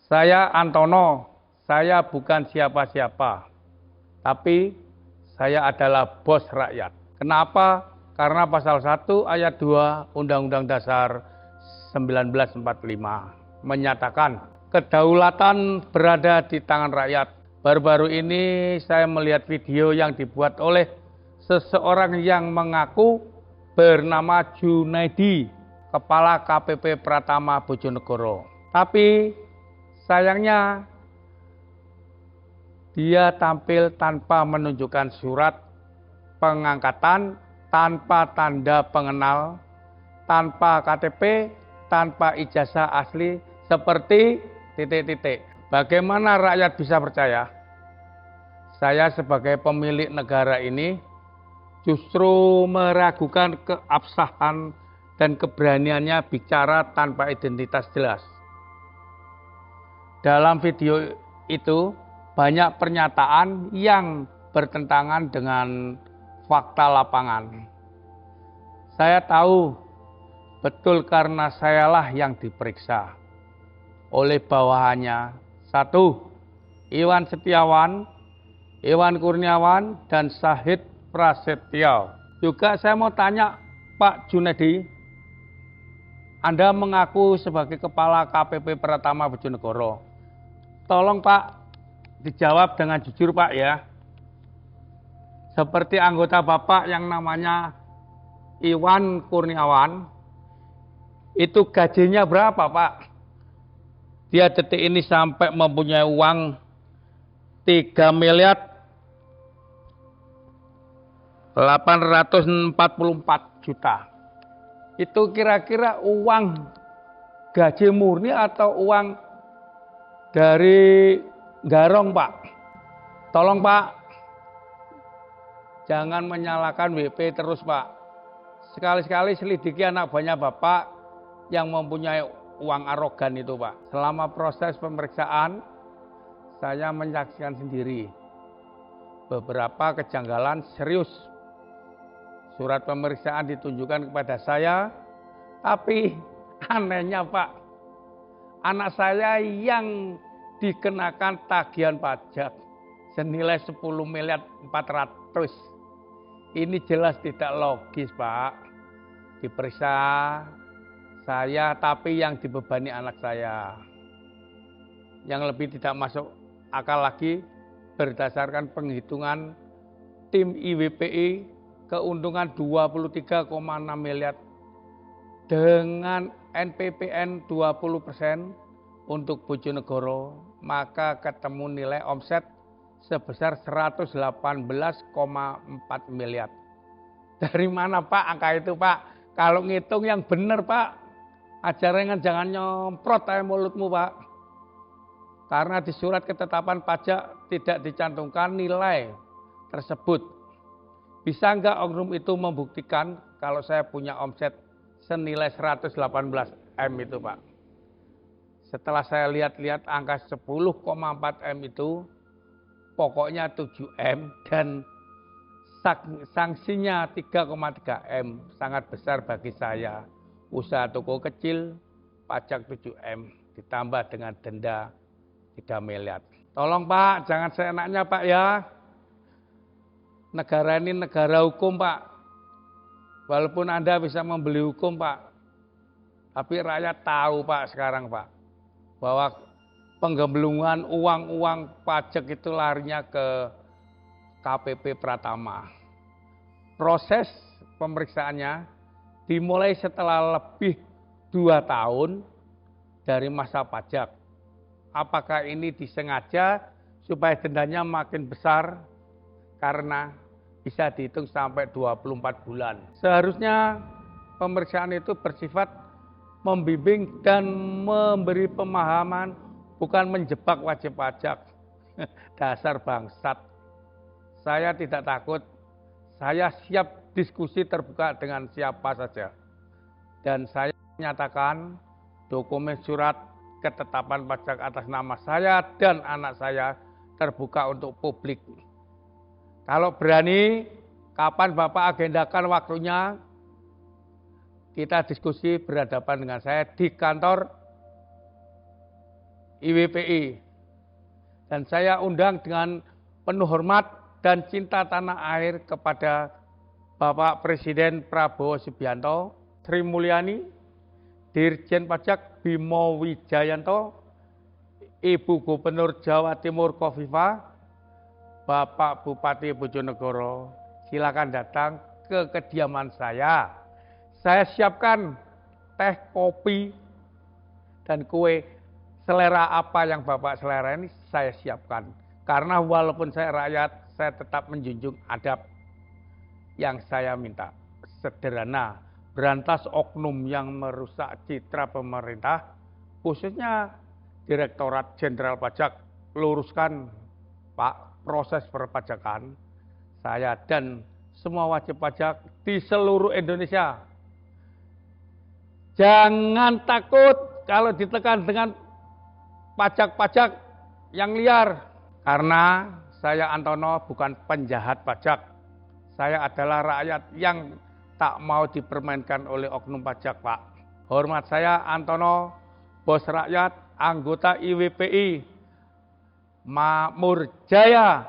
Saya Antono, saya bukan siapa-siapa, tapi saya adalah bos rakyat. Kenapa? Karena pasal 1 ayat 2 Undang-Undang Dasar 1945 menyatakan kedaulatan berada di tangan rakyat. Baru-baru ini saya melihat video yang dibuat oleh seseorang yang mengaku bernama Junaidi, Kepala KPP Pratama Bojonegoro. Tapi sayangnya dia tampil tanpa menunjukkan surat pengangkatan, tanpa tanda pengenal, tanpa KTP, tanpa ijazah asli, seperti titik-titik. Bagaimana rakyat bisa percaya? Saya sebagai pemilik negara ini justru meragukan keabsahan dan keberaniannya bicara tanpa identitas jelas. Dalam video itu banyak pernyataan yang bertentangan dengan fakta lapangan. Saya tahu betul karena sayalah yang diperiksa oleh bawahannya. 1. Iwan Setiawan, Iwan Kurniawan, dan Syahid Prasetyo. Juga saya mau tanya Pak Junaidi, Anda mengaku sebagai Kepala KPP Pratama Bojonegoro. Tolong Pak, dijawab dengan jujur Pak ya. Seperti anggota Bapak yang namanya Iwan Kurniawan, itu gajinya berapa Pak? Dia detik ini sampai mempunyai uang 3 miliar 844 juta. Itu kira-kira uang gaji murni atau uang dari garong Pak? Tolong Pak, jangan menyalahkan WP terus Pak. Sekali-sekali selidiki anak buahnya Bapak yang mempunyai uang arogan itu Pak. Selama proses pemeriksaan, saya menyaksikan sendiri beberapa kejanggalan serius. Surat pemeriksaan ditunjukkan kepada saya, tapi anehnya Pak, anak saya yang dikenakan tagihan pajak senilai 10 miliar 400. Ini jelas tidak logis Pak. Diperiksa saya, tapi yang dibebani anak saya. Yang lebih tidak masuk akal lagi, berdasarkan penghitungan tim IWPI, keuntungan 23,6 miliar dengan NPPN 20% untuk Bojonegoro, maka ketemu nilai omset sebesar 118,4 miliar. Dari mana Pak angka itu Pak? Kalau ngitung yang benar Pak, ajaran jangan nyomprot aja mulutmu Pak. Karena di surat ketetapan pajak tidak dicantumkan nilai tersebut. Bisa nggak oknum itu membuktikan kalau saya punya omset senilai 118 M itu Pak? Setelah saya lihat-lihat angka 10,4 M itu pokoknya 7 M dan sanksinya 3,3 M. Sangat besar bagi saya. Usaha toko kecil, pajak 7 M ditambah dengan denda 3 miliar. Tolong Pak, jangan seenaknya Pak ya. Negara ini negara hukum Pak. Walaupun Anda bisa membeli hukum Pak, tapi rakyat tahu Pak sekarang Pak, bahwa penggelembungan uang-uang pajak itu larinya ke KPP Pratama. Proses pemeriksaannya dimulai setelah lebih 2 tahun dari masa pajak. Apakah ini disengaja supaya dendanya makin besar? Karena bisa dihitung sampai 24 bulan. Seharusnya pemeriksaan itu bersifat membimbing dan memberi pemahaman, bukan menjebak wajib pajak. Dasar bangsat. Saya tidak takut. Saya siap diskusi terbuka dengan siapa saja. Dan saya menyatakan dokumen surat ketetapan pajak atas nama saya dan anak saya terbuka untuk publik. Kalau berani, kapan Bapak agendakan waktunya, kita diskusi berhadapan dengan saya di kantor IWPI. Dan saya undang dengan penuh hormat dan cinta tanah air kepada Bapak Presiden Prabowo Subianto, Sri Mulyani, Dirjen Pajak Bimo Wijayanto, Ibu Gubernur Jawa Timur Kofifa, Bapak Bupati Bojonegoro, silakan datang ke kediaman saya. Saya siapkan teh, kopi, dan kue selera apa yang Bapak selera ini saya siapkan. Karena walaupun saya rakyat, saya tetap menjunjung adab yang saya minta. Sederhana, berantas oknum yang merusak citra pemerintah, khususnya Direktorat Jenderal Pajak. Luruskan, Pak, proses perpajakan saya dan semua wajib pajak di seluruh Indonesia. Jangan takut kalau ditekan dengan pajak-pajak yang liar. Karena saya Antono bukan penjahat pajak. Saya adalah rakyat yang tak mau dipermainkan oleh oknum pajak, Pak. Hormat saya Antono, bos rakyat, anggota IWPI, Makmur Jaya.